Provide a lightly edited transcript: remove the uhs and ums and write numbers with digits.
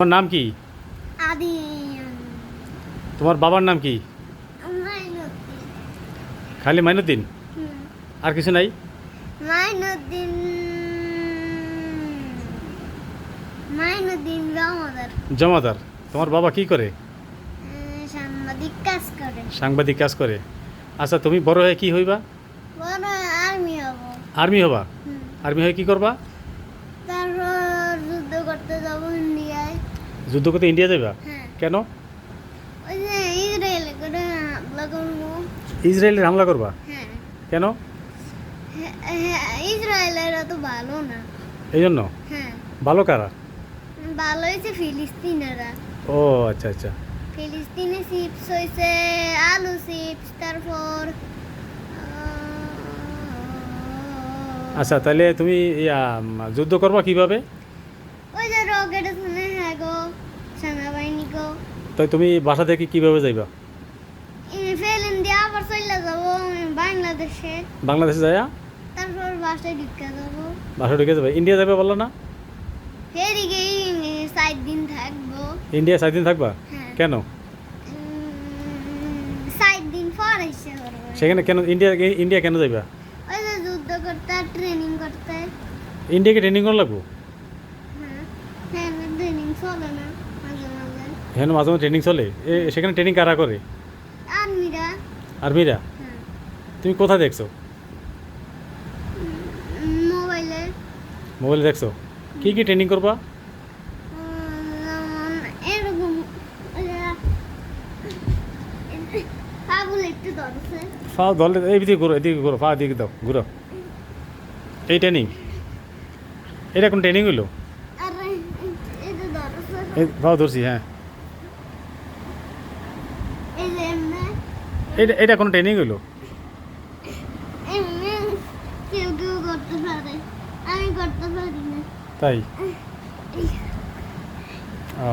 তোমার নাম কি? আদি তোমার বাবার নাম কি? মাইনুদ্দিন। খালি মাইনুদ্দিন, হুম, আর কিছু নাই? মাইনুদ্দিন মাইনুদ্দিন জমাদার। জমাদার। তোমার বাবা কি করে? সাংবাদিক কাজ করে। সাংবাদিক কাজ করে। আচ্ছা, তুমি বড় হয়ে কি হইবা? বড় আর্মি হব। আর্মি হবা? হুম, আর্মি হয়ে কি করবা? তারপর যুদ্ধ করতে যাব ইন্ডিয়ায়। যুদ্ধ করতে ইন্ডিয়া যাবা? হ্যাঁ, কেন? ওই যে ইসরায়েলে করে হামলা করবো। ইসরায়েলের হামলা করবা? হ্যাঁ, কেন? ইসরায়েলের অত ভালো না। এই জন্য? হ্যাঁ, ভালো কারা? ভালো হয়েছে ফিলিস্তিনেরা। ও আচ্ছা আচ্ছা। ফিলিস্তিনি চিপস হয়েছে, আলু চিপস, তারপর আচ্ছা, তাহলে তুমি যুদ্ধ করবা কিভাবে? ওই যে রকেট শুনে হ্যাঁ গো, সেনাবাহিনী গো। তাই তুমি বাসা থেকে কিভাবে যাইবা? ফেল ইন্ডিয়া আবার চলে যাবো বাংলাদেশে, বাংলাদেশে যাইয়া তারপর বাসায় ঢুকে যাবো। বাসা ঢুকে যাবে? ইন্ডিয়া যাবে বললো না? এদিকে 7 দিন থাকবো। ইন্ডিয়া 4 দিন থাকবা? হ্যাঁ, কেন? 7 দিন পর এসে করবো। সেখানে কেন ইন্ডিয়া কেন যাইবা? ওই যে যুদ্ধ করতে ট্রেনিং করতে। ইন্ডিয়াকে ট্রেনিং করা লাগবো? হ্যাঁ, হ্যাঁ, ট্রেনিং চলে না মাঝে মাঝে। হ্যাঁ, মাঝে মাঝে ট্রেনিং চলে। সেখানে ট্রেনিং কারা করে? আর্মিরা। আর্মিরা? হ্যাঁ, তুমি কোথায় দেখছো? মোবাইলে। মোবাইলে দেখছো? কি কি ট্রেনিং করবা? যেমন এরকম পাগুলো একটু ধরছে। ফাও ধরলে এইদিকে ঘুরো, এদিকে ঘুরো, ফা এদিকে দাও, ঘুরো। এই ট্রেনিং? এটা কোন ট্রেনিং হইলো? আর এটা ধরছে। এই ফাও ধরছি, হ্যাঁ। এই যে এমনি এটা কোন ট্রেনিং হইলো? এমনি কেউ কেউ করতে পারে, আমি করতে পারি না। তাই? ও